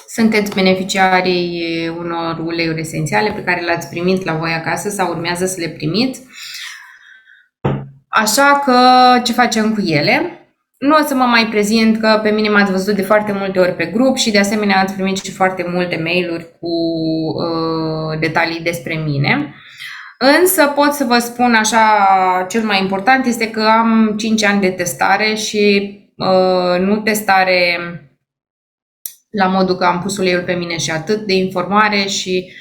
Sunteți beneficiarii unor uleiuri esențiale pe care le-ați primit la voi acasă sau urmează să le primiți. Așa că ce facem cu ele? Nu o să mă mai prezint, că pe mine m-ați văzut de foarte multe ori pe grup și de asemenea ați primit și foarte multe mail-uri cu detalii despre mine. Însă pot să vă spun așa, cel mai important este că am 5 ani de testare și nu testare la modul că am pus uleiul pe mine și atât, de informare și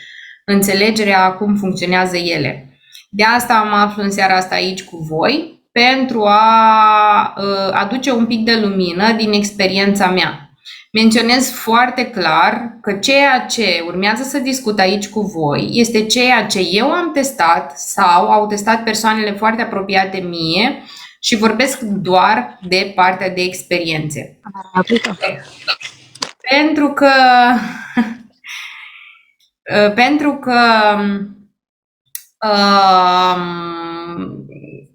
înțelegerea cum funcționează ele. De asta mă aflu în seara asta aici cu voi, pentru a aduce un pic de lumină din experiența mea. Menționez foarte clar că ceea ce urmează să discut aici cu voi este ceea ce eu am testat sau au testat persoanele foarte apropiate mie și vorbesc doar de partea de experiențe. Pentru că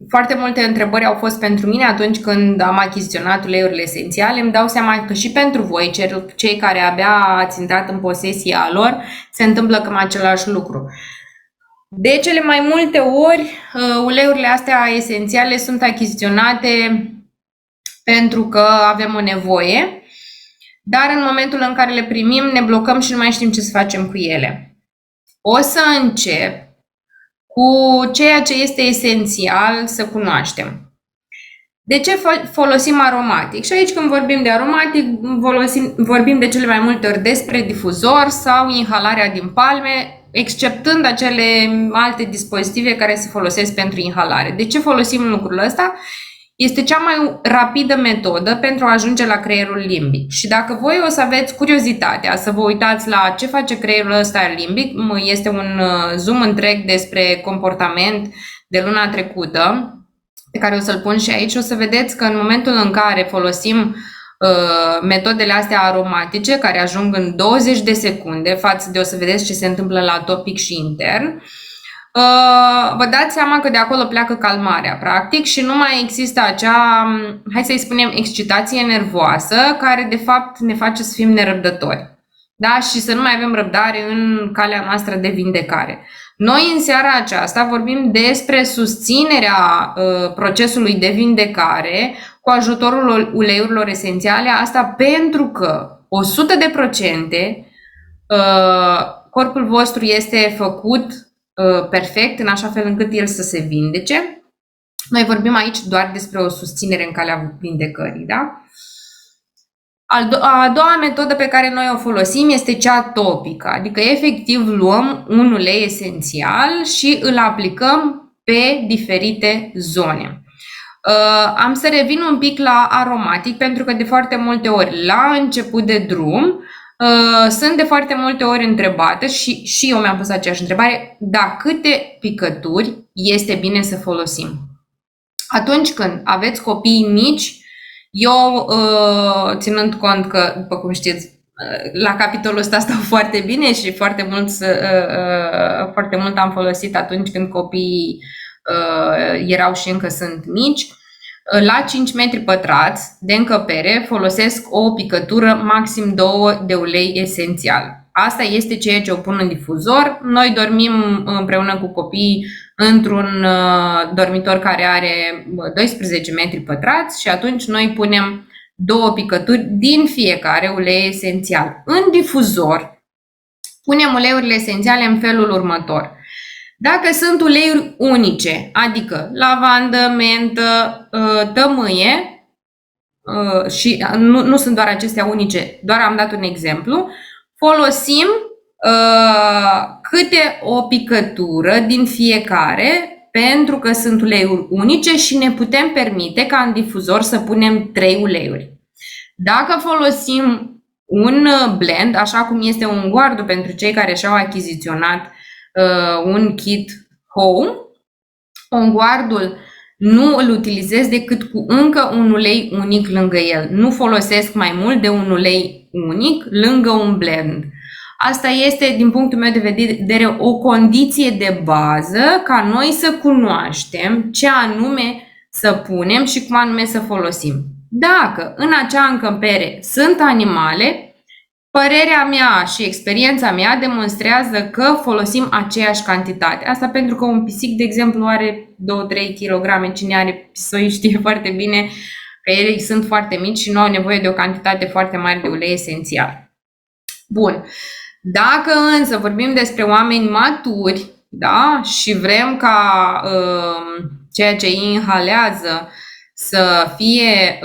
foarte multe întrebări au fost pentru mine atunci când am achiziționat uleiurile esențiale. Îmi dau seama că și pentru voi, cei care abia ați intrat în posesia lor, se întâmplă cam același lucru. De cele mai multe ori, uleiurile astea esențiale sunt achiziționate pentru că avem o nevoie, dar în momentul în care le primim, ne blocăm și nu mai știm ce să facem cu ele. O să încep cu ceea ce este esențial să cunoaștem. De ce folosim aromatic? Și aici când vorbim de aromatic, vorbim de cele mai multe ori despre difuzor sau inhalarea din palme, exceptând acele alte dispozitive care se folosesc pentru inhalare. De ce folosim lucrul ăsta? Este cea mai rapidă metodă pentru a ajunge la creierul limbic. Și dacă voi o să aveți curiozitatea să vă uitați la ce face creierul ăsta limbic, este un zoom întreg despre comportament de luna trecută, pe care o să-l pun și aici, o să vedeți că în momentul în care folosim metodele astea aromatice, care ajung în 20 de secunde, față de o să vedeți ce se întâmplă la atopic și intern, vă dați seama că de acolo pleacă calmarea, practic, și nu mai există acea, hai să-i spunem, excitație nervoasă, care de fapt ne face să fim nerăbdători. Da? Și să nu mai avem răbdare în calea noastră de vindecare. Noi în seara aceasta vorbim despre susținerea procesului de vindecare cu ajutorul uleiurilor esențiale, asta pentru că 100% corpul vostru este făcut perfect, în așa fel încât el să se vindece. Noi vorbim aici doar despre o susținere în calea vindecării, da? A doua metodă pe care noi o folosim este cea topică, adică efectiv luăm un ulei esențial și îl aplicăm pe diferite zone. Am să revin un pic la aromatic, pentru că de foarte multe ori la început de drum sunt de foarte multe ori întrebată și eu mi-am pus aceeași întrebare, da, câte picături este bine să folosim? Atunci când aveți copii mici, eu, ținând cont că, după cum știți, la capitolul ăsta stau foarte bine și foarte mult am folosit atunci când copiii erau și încă sunt mici, la 5 metri pătrați de încăpere folosesc o picătură, maxim 2 de ulei esențial. Asta este ceea ce o pun în difuzor. Noi dormim împreună cu copiii într-un dormitor care are 12 metri pătrați și atunci noi punem 2 picături din fiecare ulei esențial. În difuzor punem uleiurile esențiale în felul următor. Dacă sunt uleiuri unice, adică lavandă, mentă, tămâie, și nu sunt doar acestea unice, doar am dat un exemplu, folosim câte o picătură din fiecare, pentru că sunt uleiuri unice și ne putem permite ca în difuzor să punem 3 uleiuri. Dacă folosim un blend, așa cum este un guardu pentru cei care și-au achiziționat un kit home, onguardul nu îl utilizez decât cu încă un ulei unic lângă el. Nu folosesc mai mult de un ulei unic lângă un blend. Asta este, din punctul meu de vedere, o condiție de bază ca noi să cunoaștem ce anume să punem și cum anume să folosim. Dacă în acea încăpere sunt animale, Părerea mea și experiența mea demonstrează că folosim aceeași cantitate. Asta pentru că un pisic, de exemplu, are 2-3 kg. Cine are pisoi știe foarte bine că ele sunt foarte mici și nu au nevoie de o cantitate foarte mare de ulei esențial. Bun. Dacă însă vorbim despre oameni maturi, da, și vrem ca ceea ce ei inhalează să fie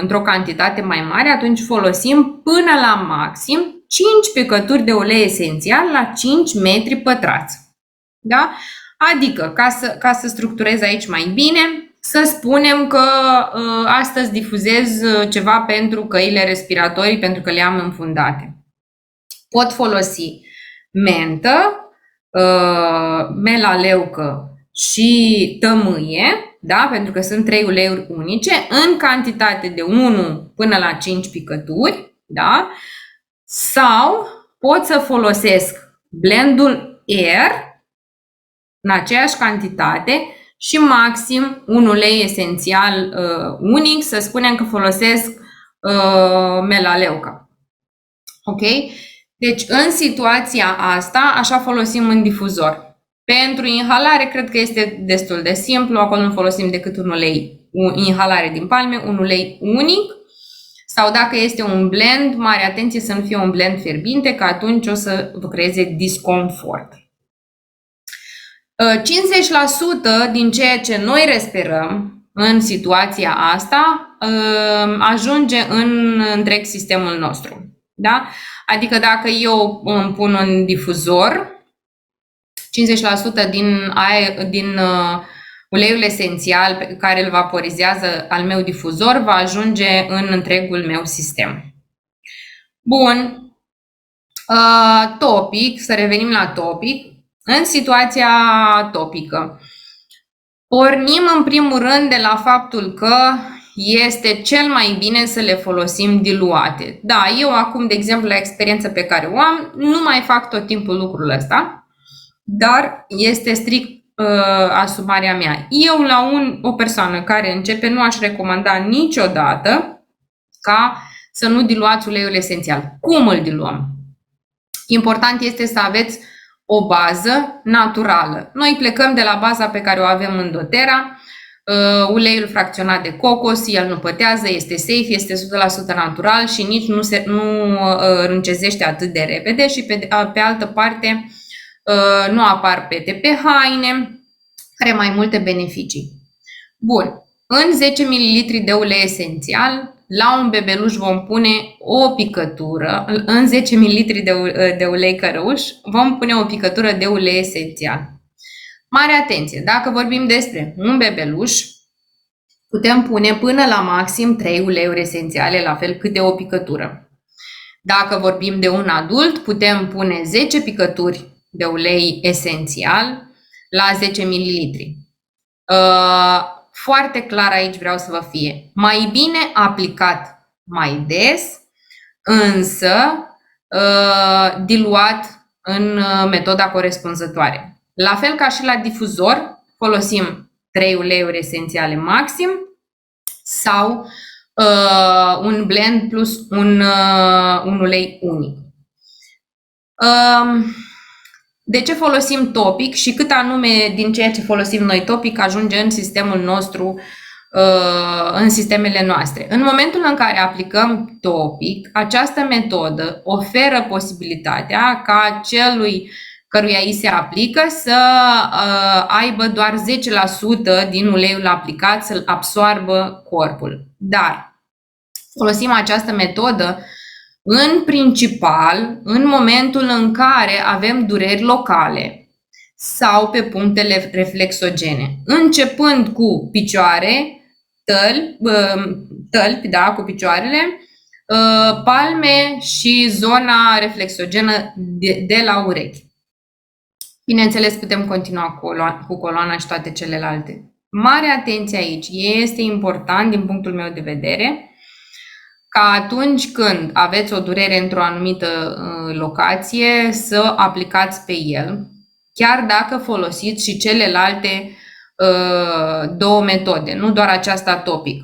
într-o cantitate mai mare, atunci folosim până la maxim 5 picături de ulei esențial la 5 metri pătrați. Da? Adică, ca să structurez aici mai bine, să spunem că astăzi difuzez ceva pentru căile respiratorii, pentru că le am înfundate. Pot folosi mentă, melaleucă și tămâie, da? Pentru că sunt 3 uleiuri unice, în cantitate de 1 până la 5 picături, da? Sau pot să folosesc blendul Air în aceeași cantitate și maxim un ulei esențial unic, să spunem că folosesc melaleuca. Ok? Deci, în situația asta, așa folosim în difuzor. Pentru inhalare, cred că este destul de simplu. Acolo nu folosim decât un ulei, inhalare din palme, un ulei unic. Sau dacă este un blend, mare atenție să nu fie un blend fierbinte, că atunci o să vă creeze disconfort. 50% din ceea ce noi respirăm în situația asta ajunge în întreg sistemul nostru. Da? Adică dacă eu îmi pun un difuzor, 50% din uleiul esențial pe care îl vaporizează al meu difuzor va ajunge în întregul meu sistem. Bun. Topic, să revenim la topic. În situația topică, pornim în primul rând de la faptul că este cel mai bine să le folosim diluate. Da, eu acum, de exemplu, la experiența pe care o am, nu mai fac tot timpul lucrul ăsta, dar este strict asumarea mea. Eu, la o persoană care începe, nu aș recomanda niciodată ca să nu diluați uleiul esențial. Cum îl diluăm? Important este să aveți o bază naturală. Noi plecăm de la baza pe care o avem în doTERRA, uleiul fracționat de cocos, el nu pătează, este safe, este 100% natural și nici nu râncezește atât de repede și pe altă parte nu apar pete pe haine, are mai multe beneficii. Bun, în 10 ml de ulei esențial, la un bebeluș vom pune o picătură, în 10 ml de ulei cărăuș vom pune o picătură de ulei esențial. Mare atenție, dacă vorbim despre un bebeluș, putem pune până la maxim 3 uleiuri esențiale, la fel câte o picătură. Dacă vorbim de un adult, putem pune 10 picături de ulei esențial la 10 ml. Foarte clar aici vreau să vă fie. Mai bine aplicat mai des, însă diluat în metoda corespunzătoare. La fel ca și la difuzor, folosim 3 uleiuri esențiale maxim sau un blend plus un ulei unic. De ce folosim topic și cât anume din ceea ce folosim noi topic ajunge în sistemul nostru, în sistemele noastre? În momentul în care aplicăm topic, această metodă oferă posibilitatea ca celui căruia îi se aplică să aibă doar 10% din uleiul aplicat să-l absoarbă corpul. Dar folosim această metodă în principal în momentul în care avem dureri locale sau pe punctele reflexogene, începând cu picioare, tălpi, da, cu picioarele, palme și zona reflexogenă de la urechi. Bineînțeles, putem continua cu coloana și toate celelalte. Mare atenție aici, este important din punctul meu de vedere ca atunci când aveți o durere într-o anumită locație să aplicați pe el, chiar dacă folosiți și celelalte două metode, nu doar aceasta topic.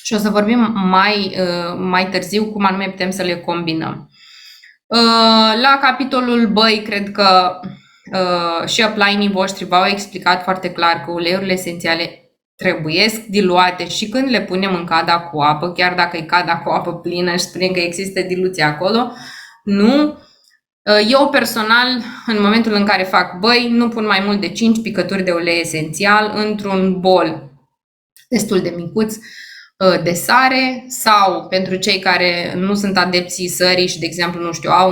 Și o să vorbim mai târziu cum anume putem să le combinăm. La capitolul băi, cred că și upline-ii voștri v-au explicat foarte clar că uleiurile esențiale trebuiesc diluate și când le punem în cada cu apă, chiar dacă e cada cu apă plină și spunem că există diluție acolo, nu. Eu personal, în momentul în care fac băi, nu pun mai mult de 5 picături de ulei esențial într-un bol destul de micuț de sare, sau pentru cei care nu sunt adepții sării și, de exemplu, nu știu, au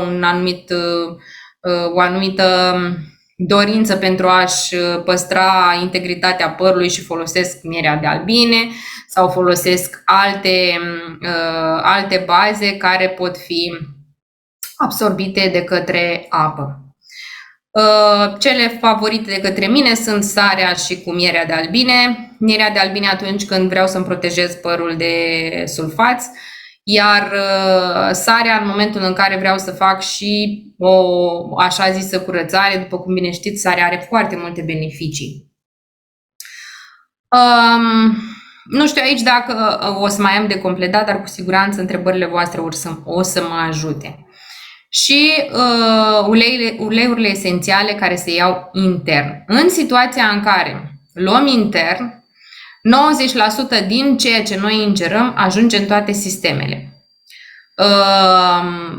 o anumită dorință pentru a-și păstra integritatea părului și folosesc mierea de albine sau folosesc alte baze care pot fi absorbite de către apă. Cele favorite de către mine sunt sarea și cu mierea de albine. Mierea de albine atunci când vreau să-mi protejez părul de sulfați, iar sarea în momentul în care vreau să fac și o așa zisă curățare. După cum bine știți, sarea are foarte multe beneficii. Nu știu aici dacă o să mai am de completat, dar cu siguranță întrebările voastre o să mă ajute. Și uleiurile esențiale care se iau intern. În situația în care luăm intern, 90% din ceea ce noi ingerăm ajunge în toate sistemele.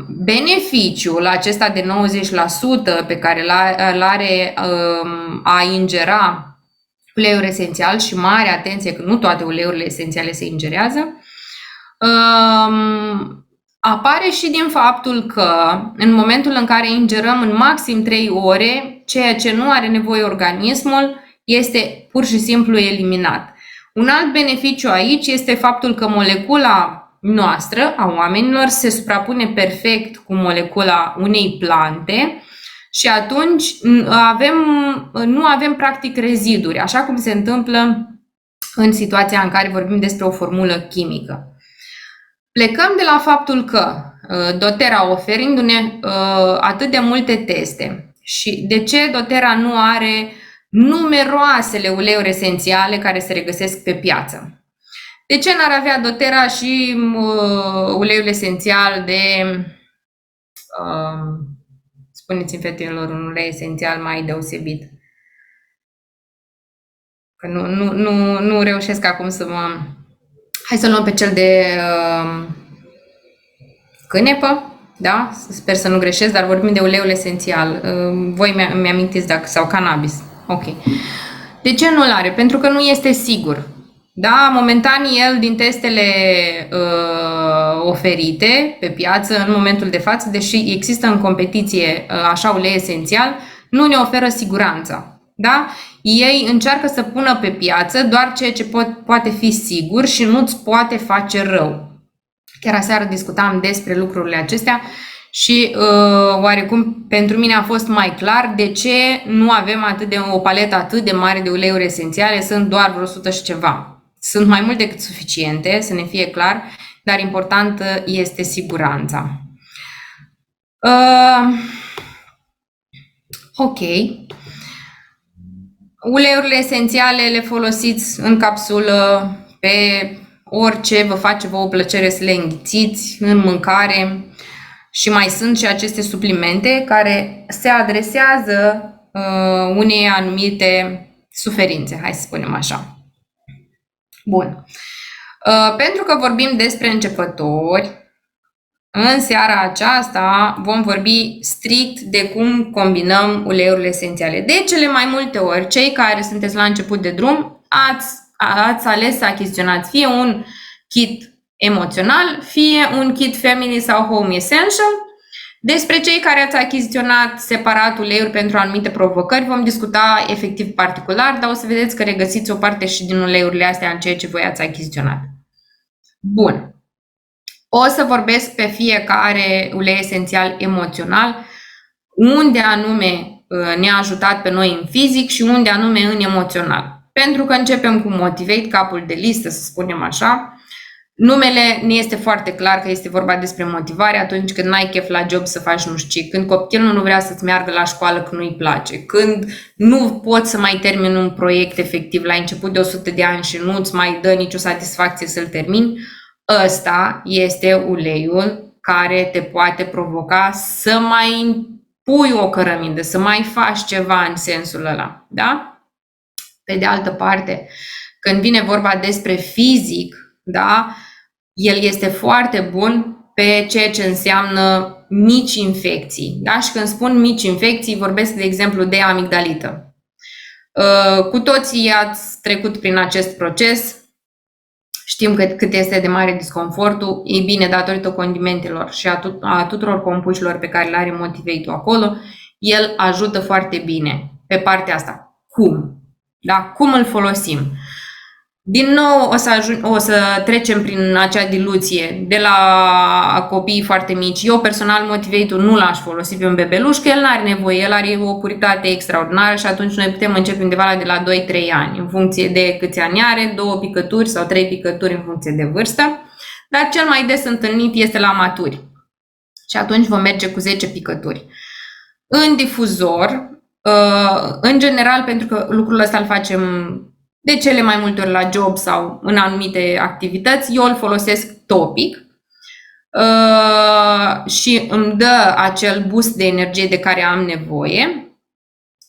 Beneficiul acesta de 90% pe care îl are a ingera uleiuri esențial, și mare atenție că nu toate uleiurile esențiale se ingerează, apare și din faptul că în momentul în care ingerăm în maxim 3 ore, ceea ce nu are nevoie organismul este pur și simplu eliminat. Un alt beneficiu aici este faptul că molecula noastră, a oamenilor, se suprapune perfect cu molecula unei plante și atunci nu avem practic reziduri, așa cum se întâmplă în situația în care vorbim despre o formulă chimică. Plecăm de la faptul că doTERRA, oferindu-ne atât de multe teste, și de ce doTERRA nu are numeroasele uleiuri esențiale care se regăsesc pe piață? De ce n-ar avea doTERRA și uleiul esențial de, spuneți-mi fetelor, un ulei esențial mai deosebit? Că nu reușesc acum să mă... Hai să luăm pe cel de cânepă, da? Sper să nu greșesc, dar vorbim de uleiul esențial. Voi mi-amintiți dacă, sau cannabis. Ok. De ce nu-l are? Pentru că nu este sigur. Da, momentan el, din testele oferite pe piață în momentul de față, deși există în competiție așa ulei esențial, nu ne oferă siguranța. Da? Ei încearcă să pună pe piață doar ceea ce poate fi sigur și nu-ți poate face rău. Chiar aseară discutam despre lucrurile acestea și oarecum pentru mine a fost mai clar de ce nu avem o paletă atât de mare de uleiuri esențiale, sunt doar vreo 100 și ceva. Sunt mai mult decât suficiente, să ne fie clar, dar importantă este siguranța. Ok. Uleiurile esențiale le folosiți în capsulă, pe orice vă face vouă plăcere să le înghițiți, în mâncare, și mai sunt și aceste suplimente care se adresează unei anumite suferințe, hai să spunem așa. Bun. Pentru că vorbim despre începători, în seara aceasta vom vorbi strict de cum combinăm uleiurile esențiale. De cele mai multe ori, cei care sunteți la început de drum, ați ales să achiziționați fie un kit emoțional, fie un kit family sau home essential. Despre cei care ați achiziționat separat uleiuri pentru anumite provocări vom discuta efectiv particular, dar o să vedeți că regăsiți o parte și din uleiurile astea în ceea ce voi ați achiziționat. Bun. O să vorbesc pe fiecare ulei esențial emoțional, unde anume ne-a ajutat pe noi în fizic și unde anume în emoțional. Pentru că începem cu Motivate, capul de listă, să spunem așa. Numele ne este foarte clar că este vorba despre motivare atunci când n-ai chef la job să faci nu știu ce, când copilul nu vrea să-ți meargă la școală că nu-i place, când nu poți să mai termini un proiect efectiv la început de 100 de ani și nu-ți mai dă nicio satisfacție să-l termini. Ăsta este uleiul care te poate provoca să mai pui o cărămidă, să mai faci ceva în sensul ăla, da? Pe de altă parte, când vine vorba despre fizic, da, el este foarte bun pe ceea ce înseamnă mici infecții. Da? Și când spun mici infecții, vorbesc, de exemplu, de amigdalită. Cu toții ați trecut prin acest proces, știm cât este de mare disconfortul. Ei bine, datorită condimentelor și a tuturor compușilor pe care le are Motivate-ul acolo, el ajută foarte bine pe partea asta. Cum? Da? Cum îl folosim? Din nou o să trecem prin acea diluție de la copiii foarte mici. Eu personal Motivate-ul nu l-aș folosi pe un bebeluș, că el nu are nevoie, el are o puritate extraordinară și atunci noi putem începe undeva de la 2-3 ani, în funcție de câți ani are, 2 picături sau 3 picături în funcție de vârstă, dar cel mai des întâlnit este la maturi și atunci vom merge cu 10 picături. În difuzor, în general, pentru că lucrul ăsta îl facem de cele mai multe ori la job sau în anumite activități, eu îl folosesc topic și îmi dă acel boost de energie de care am nevoie,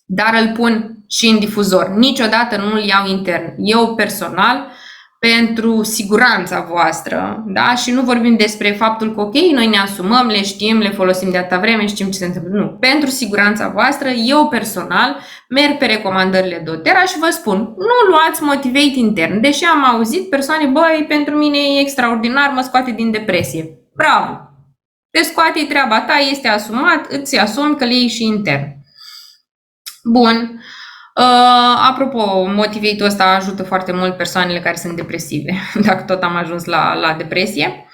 dar îl pun și în difuzor. Niciodată nu îl iau intern. Eu personal, pentru siguranța voastră, da? Și nu vorbim despre faptul că, ok, noi ne asumăm, le știm, le folosim de atâta vreme, știm ce se întâmplă. Nu. Pentru siguranța voastră, eu personal merg pe recomandările doTERRA și vă spun, nu luați Motivate intern. Deși am auzit persoane, băi, pentru mine e extraordinar, mă scoate din depresie. Bravo! Te scoate, treaba ta, este asumat, îți asumi că le iei și intern. Bun. Apropo, Motivate-ul ăsta ajută foarte mult persoanele care sunt depresive, dacă tot am ajuns la depresie.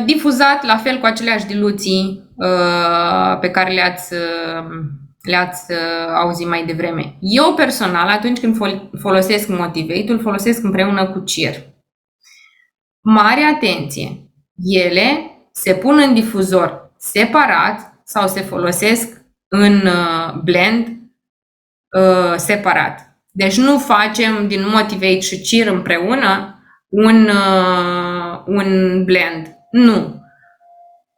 Difuzat la fel cu aceleași diluții pe care le-ați auzit mai devreme. Eu personal, atunci când folosesc Motivate-ul, folosesc împreună cu CIR. Mare atenție! Ele se pun în difuzor separat sau se folosesc în blend separat. Deci nu facem din Motivate și CIR împreună un blend. Nu.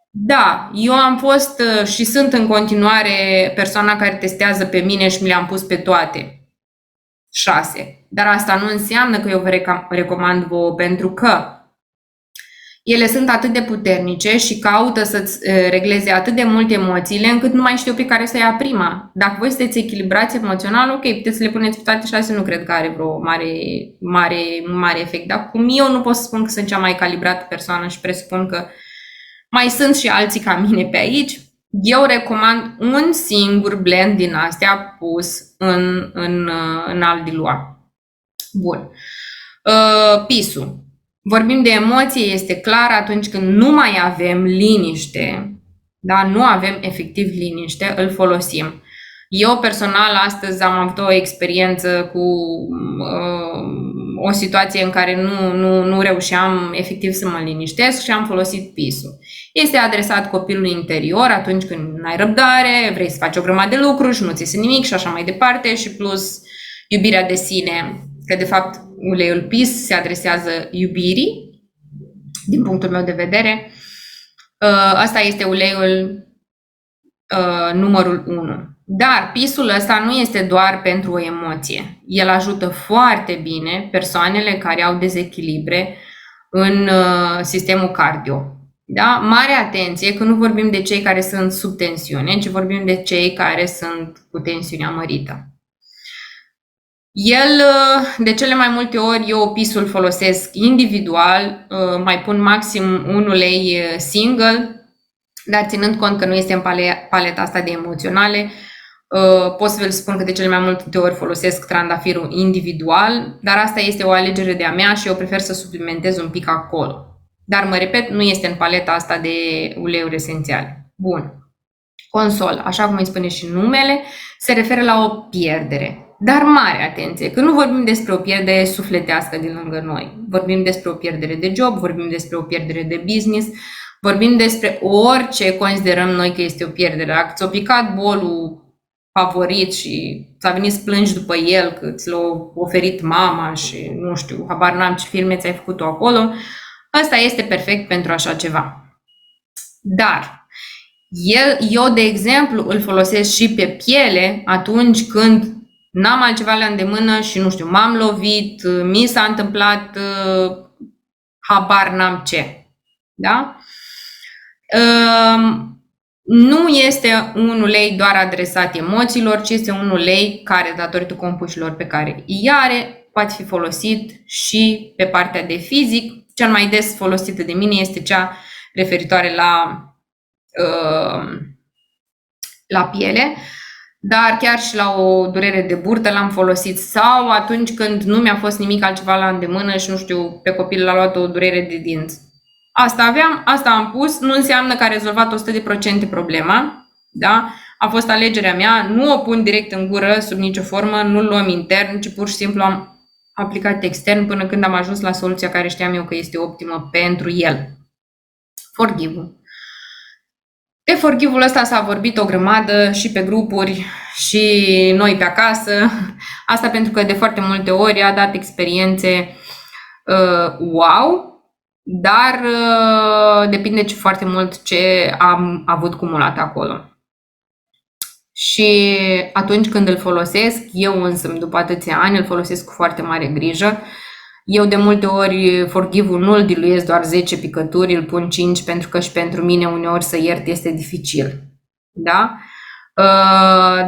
Da, eu am fost și sunt în continuare persoana care testează pe mine și mi le-am pus pe toate 6. Dar asta nu înseamnă că eu vă recomand vouă, pentru că ele sunt atât de puternice și caută să-ți regleze atât de mult emoțiile încât nu mai știu pe care să ia prima. Dacă voi sunteți echilibrați emoțional, ok, puteți să le puneți pe toate 6, nu cred că are vreo mare efect. Dar cum eu nu pot să spun că sunt cea mai calibrată persoană și presupun că mai sunt și alții ca mine pe aici, eu recomand un singur blend din astea pus în alt dilua. Bun. PIS-ul. Vorbim de emoție, este clar atunci când nu mai avem liniște, da? Nu avem efectiv liniște, îl folosim. Eu personal astăzi am avut o experiență cu o situație în care nu reușeam efectiv să mă liniștesc și am folosit PIS-ul. Este adresat copilului interior atunci când n-ai răbdare, vrei să faci o grămadă de lucruri și nu ți iese nimic și așa mai departe, și plus iubirea de sine, că de fapt uleiul PIS se adresează iubirii, din punctul meu de vedere. Asta este uleiul numărul 1. Dar PIS-ul ăsta nu este doar pentru o emoție. El ajută foarte bine persoanele care au dezechilibre în sistemul cardio. Da? Mare atenție că nu vorbim de cei care sunt sub tensiune, ci vorbim de cei care sunt cu tensiunea mărită. El, de cele mai multe ori, eu PIS-ul folosesc individual, mai pun maxim un ulei single, dar ținând cont că nu este în paleta asta de emoționale, pot să vă spun că de cele mai multe ori folosesc trandafirul individual, dar asta este o alegere de-a mea și eu prefer să suplimentez un pic acolo. Dar, mă repet, nu este în paleta asta de uleiuri esențiale. Bun. Consol, așa cum îi spune și numele, se referă la o pierdere. Dar mare atenție, că nu vorbim despre o pierdere sufletească din lângă noi. Vorbim despre o pierdere de job, vorbim despre o pierdere de business, vorbim despre orice considerăm noi că este o pierdere. Dacă ți-a picat bolul favorit și ți-a venit să plângi după el, că ți l-a oferit mama și nu știu, habar n-am ce filme ți-ai făcut tu acolo, ăsta este perfect pentru așa ceva. Dar eu, de exemplu, îl folosesc și pe piele atunci când n-am altceva la îndemână și, nu știu, m-am lovit, mi s-a întâmplat, habar n-am ce. Da? Nu este un ulei doar adresat emoțiilor, ci este un ulei care, datorită compușilor pe care îi are, poate fi folosit și pe partea de fizic. Cel mai des folosită de mine este cea referitoare la piele, dar chiar și la o durere de burtă l-am folosit, sau atunci când nu mi-a fost nimic altceva la îndemână și, nu știu, pe copil l-a luat o durere de dinți. Asta aveam, asta am pus, nu înseamnă că a rezolvat 100% problema, da? A fost alegerea mea, nu o pun direct în gură sub nicio formă, nu-l luăm intern, ci pur și simplu am aplicat extern până când am ajuns la soluția care știam eu că este optimă pentru el. Forgive-ul. De Forgive-ul ăsta s-a vorbit o grămadă și pe grupuri și noi pe acasă. Asta pentru că de foarte multe ori a dat experiențe wow, dar depinde foarte mult ce am avut cumulat acolo. Și atunci când îl folosesc, eu însă, după atâția ani, îl folosesc cu foarte mare grijă. Eu de multe ori Forgive-ul nu îl diluiesc doar 10 picături, îl pun 5 pentru că și pentru mine uneori să iert este dificil. Da?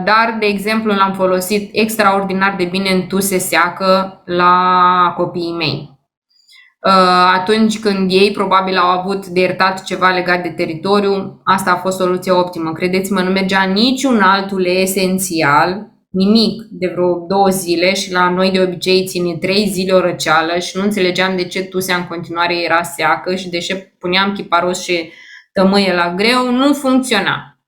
Dar, de exemplu, l-am folosit extraordinar de bine în tuse seacă la copiii mei. Atunci când ei probabil au avut de iertat ceva legat de teritoriu, asta a fost soluția optimă. Credeți-mă, nu mergea niciun alt ulei esențial, nimic, de vreo 2 zile și la noi de obicei ține 3 zile o răceală și nu înțelegeam de ce tusea în continuare era seacă și de ce puneam chiparos și tămâie la greu, nu funcționa.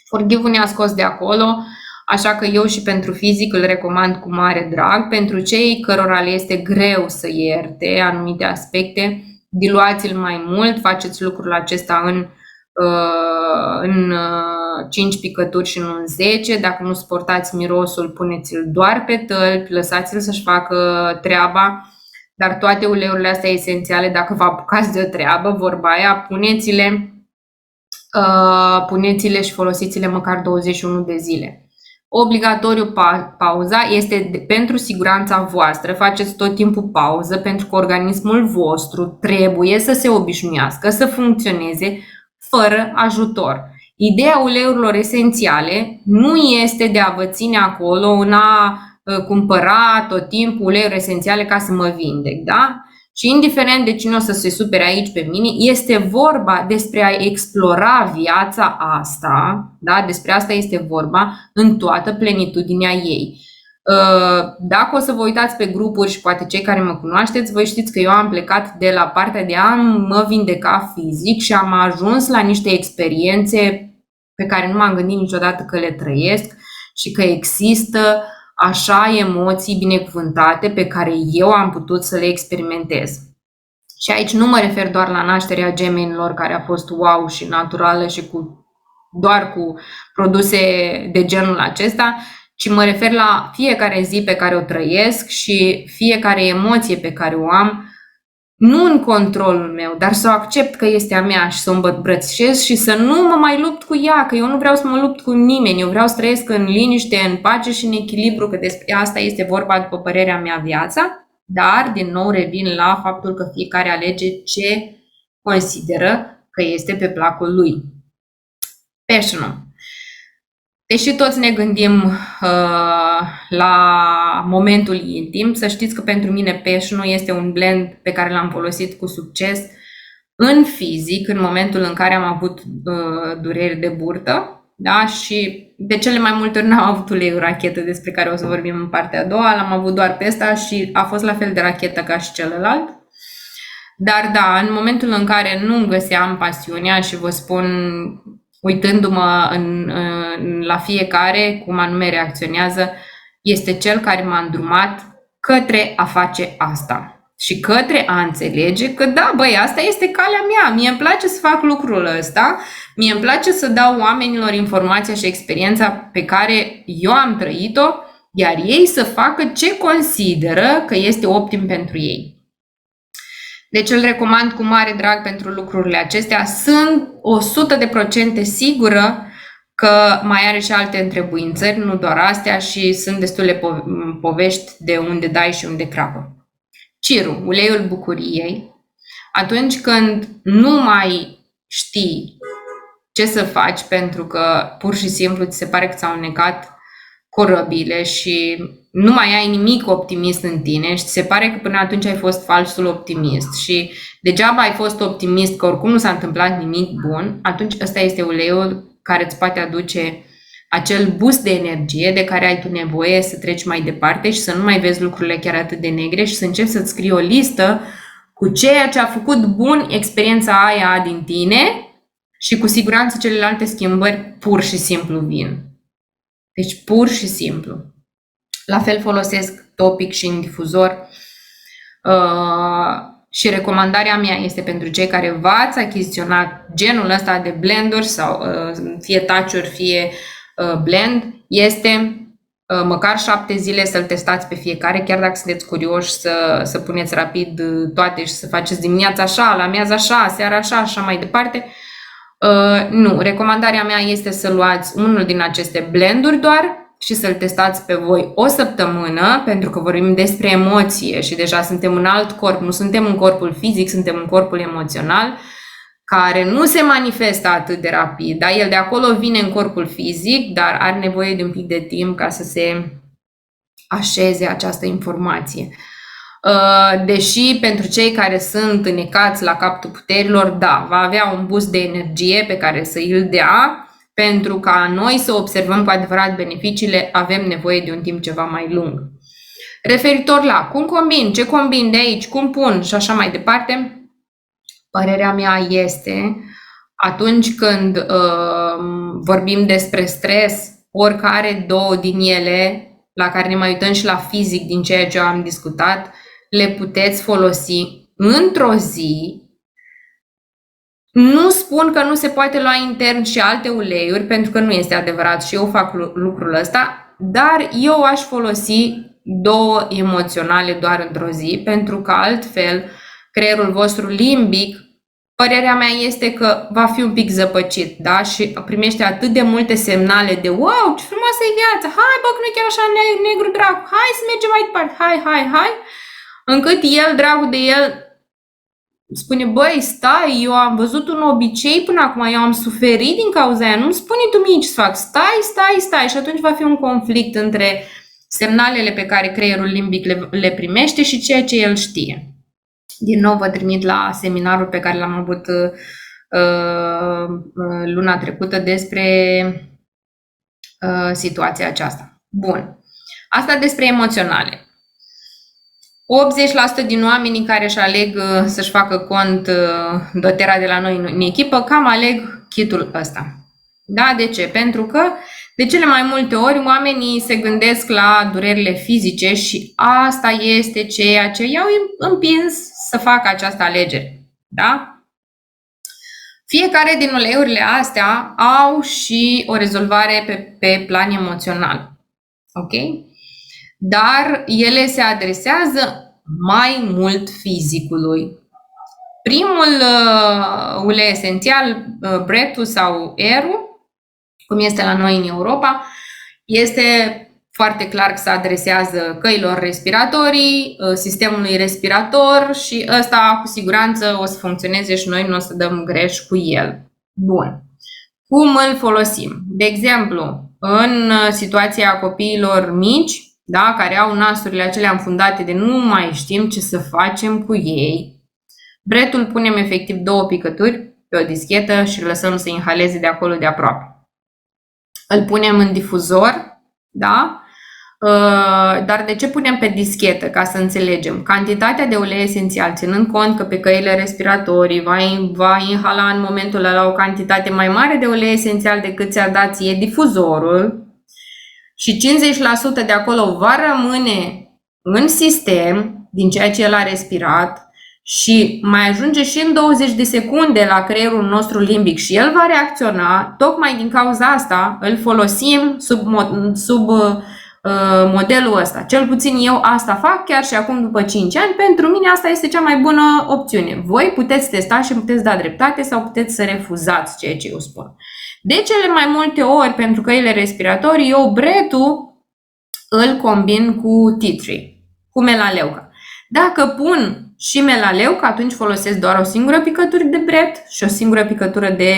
Forgive-ul ne-a scos de acolo, așa că eu și pentru fizic îl recomand cu mare drag. Pentru cei cărora le este greu să ierte anumite aspecte, diluați-l mai mult, faceți lucrul acesta în 5 picături și nu în 10. Dacă nu suportați mirosul, puneți-l doar pe tălpi, lăsați-l să-și facă treaba. Dar toate uleiurile astea esențiale, dacă vă apucați de o treabă, vorba aia, puneți-le și folosiți-le măcar 21 de zile. Obligatoriu pauza este pentru siguranța voastră, faceți tot timpul pauză pentru că organismul vostru trebuie să se obișnuiască, să funcționeze fără ajutor. Ideea uleiurilor esențiale nu este de a vă ține acolo în a cumpăra tot timpul uleiuri esențiale ca să mă vindec, da? Și indiferent de cine o să se supere aici pe mine, este vorba despre a explora viața asta, da? Despre asta este vorba în toată plenitudinea ei. Dacă o să vă uitați pe grupuri și poate cei care mă cunoașteți, voi știți că eu am plecat de la partea de a mă vindeca fizic și am ajuns la niște experiențe pe care nu m-am gândit niciodată că le trăiesc și că există așa emoții binecuvântate pe care eu am putut să le experimentez. Și aici nu mă refer doar la nașterea gemenilor, care a fost wow și naturală și doar cu produse de genul acesta, ci mă refer la fiecare zi pe care o trăiesc și fiecare emoție pe care o am, nu în controlul meu, dar să o accept că este a mea și să o îmbrățișez și să nu mă mai lupt cu ea, că eu nu vreau să mă lupt cu nimeni, eu vreau să trăiesc în liniște, în pace și în echilibru, că despre asta este vorba, după părerea mea, viața, dar din nou revin la faptul că fiecare alege ce consideră că este pe placul lui. Passion-ul. Deși toți ne gândim la momentul intim, să știți că pentru mine Passion-ul este un blend pe care l-am folosit cu succes în fizic, în momentul în care am avut dureri de burtă, da? Și de cele mai multe ori n-am avut uleiul rachetă, despre care o să vorbim în partea a doua, l-am avut doar pe ăsta și a fost la fel de rachetă ca și celălalt. Dar da, în momentul în care nu găseam pasiunea și vă spun, uitându-mă la fiecare cum anume reacționează, este cel care m-a îndrumat către a face asta și către a înțelege că da, băi, asta este calea mea, mie îmi place să fac lucrul ăsta, mie îmi place să dau oamenilor informația și experiența pe care eu am trăit-o, iar ei să facă ce consideră că este optim pentru ei. Deci îl recomand cu mare drag pentru lucrurile acestea. Sunt 100% sigură că mai are și alte întrebuințări, nu doar astea, și sunt destule povești de unde dai și unde crapă. Ciru, uleiul bucuriei. Atunci când nu mai știi ce să faci pentru că pur și simplu ți se pare că ți-au necat corăbile și nu mai ai nimic optimist în tine și ți se pare că până atunci ai fost falsul optimist și degeaba ai fost optimist că oricum nu s-a întâmplat nimic bun, atunci ăsta este uleiul care îți poate aduce acel boost de energie de care ai tu nevoie să treci mai departe și să nu mai vezi lucrurile chiar atât de negre și să începi să-ți scrii o listă cu ceea ce a făcut bun experiența aia din tine și cu siguranță celelalte schimbări pur și simplu vin. Deci pur și simplu. La fel folosesc topic și în difuzor și recomandarea mea este pentru cei care v-ați achiziționat genul ăsta de blenduri sau fie touch-uri, fie blend, este măcar 7 zile să-l testați pe fiecare, chiar dacă sunteți curioși să puneți rapid toate și să faceți dimineața așa, la amiază așa, seara așa, așa mai departe. Nu, recomandarea mea este să luați unul din aceste blenduri doar și să-l testați pe voi o săptămână, pentru că vorbim despre emoție și deja suntem în alt corp, nu suntem în corpul fizic, suntem în corpul emoțional, care nu se manifestă atât de rapid, da? El de acolo vine în corpul fizic, dar are nevoie de un pic de timp ca să se așeze această informație. Deși pentru cei care sunt înnecați la capul puterilor, da, va avea un boost de energie pe care să îl dea. Pentru ca noi să observăm cu adevărat beneficiile, avem nevoie de un timp ceva mai lung. Referitor la cum combin, ce combin de aici, cum pun și așa mai departe, părerea mea este atunci când vorbim despre stres, oricare două din ele, la care ne mai uităm și la fizic din ceea ce am discutat, le puteți folosi într-o zi. Nu spun că nu se poate lua intern și alte uleiuri, pentru că nu este adevărat și eu fac lucrul ăsta, dar eu aș folosi două emoționale doar într-o zi, pentru că altfel creierul vostru limbic, părerea mea este că va fi un pic zăpăcit, da? Și primește atât de multe semnale de wow, ce frumoasă e viața, hai bă, că nu e chiar așa negru drag, hai să mergem mai departe, hai, încât el, dragul de el, spune, băi, stai, eu am văzut un obicei până acum, eu am suferit din cauza aia, nu-mi spune tu mie ce să fac, stai și atunci va fi un conflict între semnalele pe care creierul limbic le primește și ceea ce el știe. Din nou vă trimit la seminarul pe care l-am avut luna trecută despre situația aceasta. Bun. Asta despre emoționale. 80% din oamenii care își aleg să-și facă cont doTERRA de la noi în echipă, cam aleg kitul ăsta. Da? De ce? Pentru că de cele mai multe ori oamenii se gândesc la durerile fizice și asta este ceea ce i-au împins să facă această alegere. Da? Fiecare din uleiurile astea au și o rezolvare pe plan emoțional. Ok? Dar ele se adresează mai mult fizicului. Primul ulei esențial, bretul sau aerul, cum este la noi în Europa, este foarte clar că se adresează căilor respiratorii, sistemului respirator și ăsta cu siguranță o să funcționeze și noi nu o să dăm greș cu el. Bun. Cum îl folosim? De exemplu, în situația copiilor mici, da, care au nasurile acelea înfundate de nu mai știm ce să facem cu ei, bretul punem efectiv 2 picături pe o dischetă și îl lăsăm să inhaleze de acolo de aproape. Îl punem în difuzor, da? Dar de ce punem pe dischetă? Ca să înțelegem. Cantitatea de ulei esențial, ținând cont că pe căile respiratorii va inhala în momentul ăla o cantitate mai mare de ulei esențial decât ți-a dat ție difuzorul, și 50% de acolo va rămâne în sistem din ceea ce el a respirat și mai ajunge și în 20 de secunde la creierul nostru limbic și el va reacționa. Tocmai din cauza asta îl folosim sub modelul ăsta. Cel puțin eu asta fac chiar și acum după 5 ani. Pentru mine asta este cea mai bună opțiune. Voi puteți testa și puteți da dreptate sau puteți să refuzați ceea ce eu spun. De cele mai multe ori, pentru căile respiratorii, eu bretul îl combin cu tea tree, cu melaleuca. Dacă pun și melaleuca, atunci folosesc doar o singură picătură de bret și o singură picătură de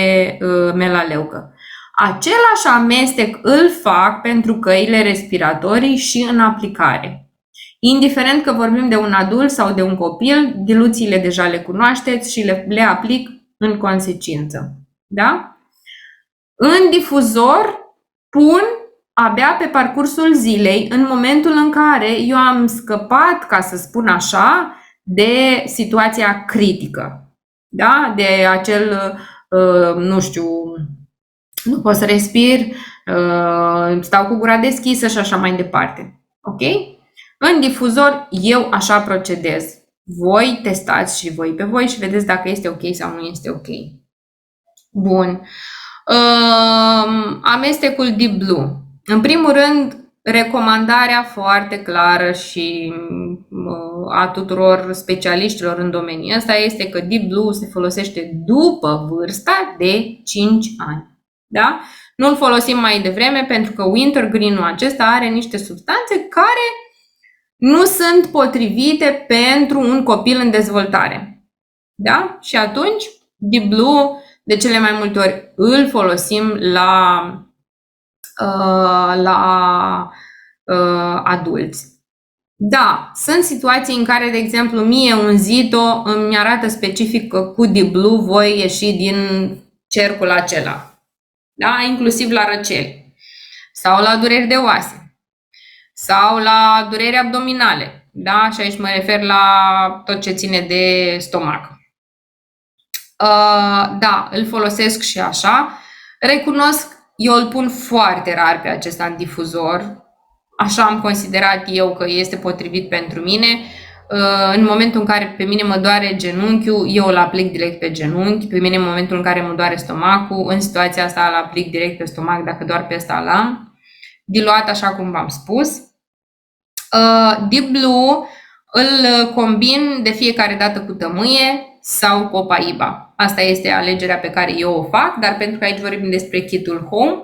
melaleucă. Același amestec îl fac pentru căile respiratorii și în aplicare. Indiferent că vorbim de un adult sau de un copil, diluțiile deja le cunoașteți și le aplic în consecință. Da? În difuzor pun abia pe parcursul zilei, în momentul în care eu am scăpat, ca să spun așa, de situația critică. Da? De acel, nu știu, nu pot să respir, stau cu gura deschisă și așa mai departe. Ok? În difuzor eu așa procedez. Voi testați și voi pe voi și vedeți dacă este ok sau nu este ok. Bun. Amestecul Deep Blue. În primul rând, recomandarea foarte clară și a tuturor specialiștilor în domeniul ăsta este că Deep Blue se folosește după vârsta de 5 ani. Da? Nu-l folosim mai devreme pentru că wintergreen-ul acesta are niște substanțe care nu sunt potrivite pentru un copil în dezvoltare. Da? Și atunci, Deep Blue, de cele mai multe ori, îl folosim la adulți. Da, sunt situații în care, de exemplu, mie un Zito îmi arată specific că cu Deep Blue voi ieși din cercul acela. Da? Inclusiv la răceli sau la dureri de oase sau la dureri abdominale. Da? Și aici mă refer la tot ce ține de stomac. Da, îl folosesc și așa. Recunosc, eu îl pun foarte rar pe acesta în difuzor. Așa am considerat eu că este potrivit pentru mine. În momentul în care pe mine mă doare genunchiul, eu îl aplic direct pe genunchi. Pe mine în momentul în care mă doare stomacul, în situația asta îl aplic direct pe stomac dacă doar pe ăsta l-am. Diluat așa cum v-am spus. Deep Blue îl combin de fiecare dată cu tămâie sau copaiba. Asta este alegerea pe care eu o fac, dar pentru că aici vorbim despre kitul home,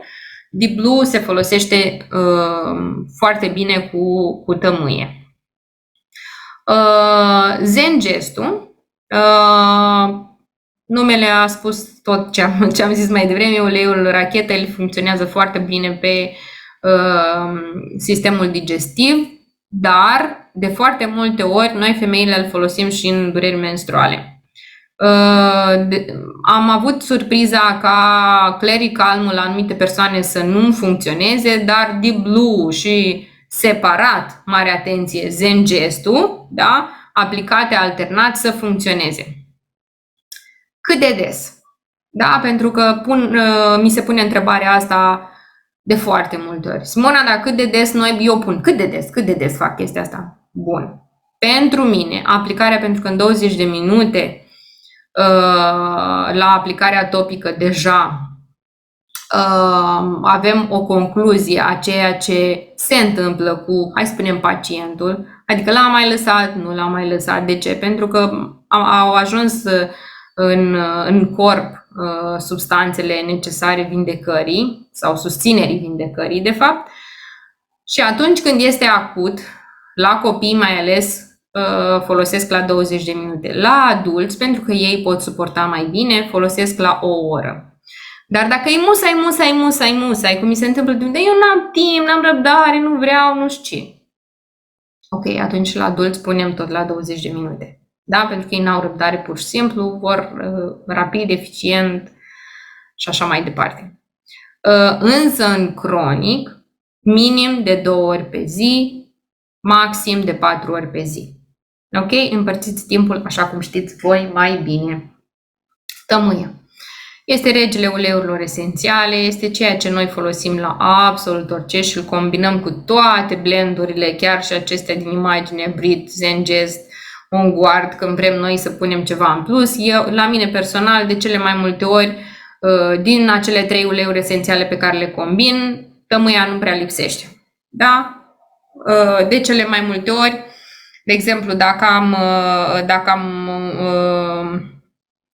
Deep Blue se folosește foarte bine cu tămâie. Zengestul, numele a spus tot ce am zis mai devreme, uleiul rachetă, el funcționează foarte bine pe sistemul digestiv, dar de foarte multe ori noi femeile îl folosim și în dureri menstruale. Am avut surpriza ca clericalmul la anumite persoane să nu funcționeze, dar Deep Blue și separat, mare atenție, Zengestul, da, aplicate alternat să funcționeze. Cât de des? Da, pentru că mi se pune întrebarea asta de foarte multe ori. Simona, dar cât de des eu pun? Cât de des fac chestia asta? Bun. Pentru mine, aplicarea, pentru că în 20 de minute la aplicarea topică deja avem o concluzie a ceea ce se întâmplă cu, hai să spunem, pacientul, adică l-am mai lăsat, nu l-am mai lăsat. De ce? Pentru că au ajuns în corp substanțele necesare vindecării sau susținerii vindecării, de fapt, și atunci când este acut, la copii mai ales, folosesc la 20 de minute. La adulți, pentru că ei pot suporta mai bine, folosesc la o oră. Dar dacă e musai, cum mi se întâmplă, de eu n-am timp, n-am răbdare, nu vreau, nu știu ce. Ok, atunci la adulți punem tot la 20 de minute. Da? Pentru că ei n-au răbdare pur și simplu, vor rapid, eficient și așa mai departe. Însă în cronic, minim de 2 ori pe zi, maxim de 4 ori pe zi. Ok? Împărțiți timpul așa cum știți voi mai bine. Tămâie. Este regele uleiurilor esențiale, este ceea ce noi folosim la absolut orice și îl combinăm cu toate blendurile, chiar și acestea din imagine, Brit, Zengest, On Guard, când vrem noi să punem ceva în plus. La mine personal, de cele mai multe ori, din acele 3 uleiuri esențiale pe care le combin, tămâia nu prea lipsește. Da? de cele mai multe ori. De exemplu, dacă am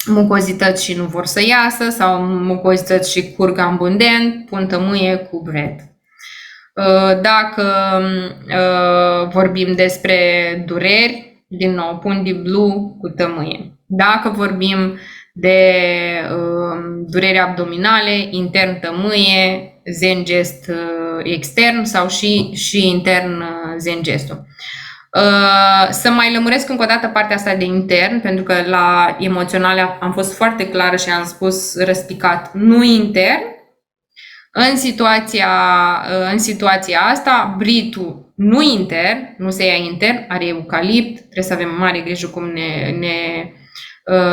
mucozități și nu vor să iasă sau mucozități și curg abundent, pun tămâie cu bread. Dacă vorbim despre dureri, din nou pun Deep Blue cu tămâie. Dacă vorbim de dureri abdominale, intern tămâie, Zengest extern sau și intern Zengestul. Să mai lămuresc încă o dată partea asta de intern, pentru că la emoționale am fost foarte clară și am spus răspicat, nu intern. În situația asta, britul nu intern, nu se ia intern, are eucalipt, trebuie să avem mare grijă cum ne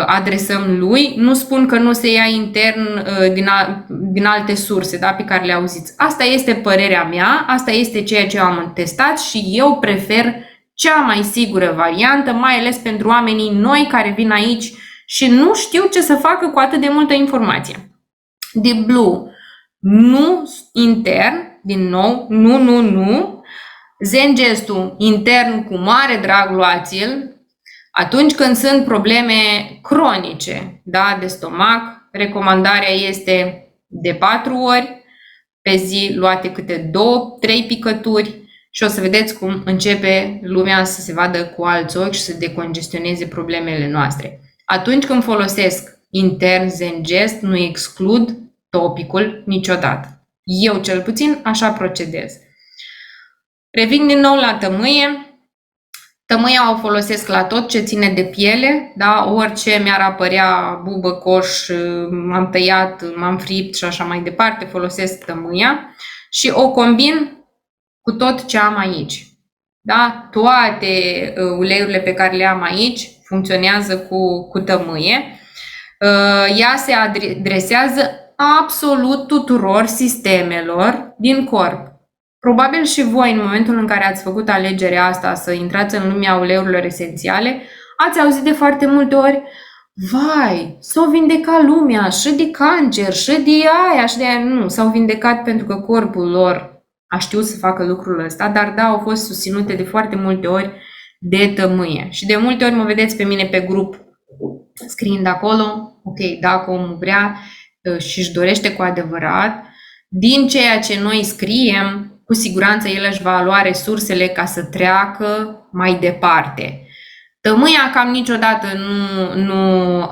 adresăm lui. Nu spun că nu se ia intern din alte surse, da, pe care le auziți. Asta este părerea mea, asta este ceea ce am testat și eu prefer cea mai sigură variantă, mai ales pentru oamenii noi care vin aici și nu știu ce să facă cu atât de multă informație. Deep Blue, nu intern, din nou, nu. Zengestul intern, cu mare drag luați-l. Atunci când sunt probleme cronice, da, de stomac, recomandarea este de 4 ori pe zi, luate câte 2-3 picături și o să vedeți cum începe lumea să se vadă cu alți ochi și să decongestioneze problemele noastre. Atunci când folosesc intern Zengest, nu exclud topicul niciodată. Eu cel puțin așa procedez. Revin din nou la tămâie. Tămâia o folosesc la tot ce ține de piele, da? Orice mi-ar apărea bubă, coș, m-am tăiat, m-am fript și așa mai departe, folosesc tămâia și o combin cu tot ce am aici. Da? Toate uleiurile pe care le am aici funcționează cu tămâie. Ea se adresează absolut tuturor sistemelor din corp. Probabil și voi, în momentul în care ați făcut alegerea asta să intrați în lumea uleiurilor esențiale, ați auzit de foarte multe ori: vai, s-au vindecat lumea și de cancer, și de aia, și de aia. Nu, s-au vindecat pentru că corpul lor a știut să facă lucrul ăsta, dar da, au fost susținute de foarte multe ori de tămâie. Și de multe ori mă vedeți pe mine pe grup scriind acolo, ok, dacă omul vrea și își dorește cu adevărat, din ceea ce noi scriem, cu siguranță el își va lua resursele ca să treacă mai departe. Tămâia cam niciodată nu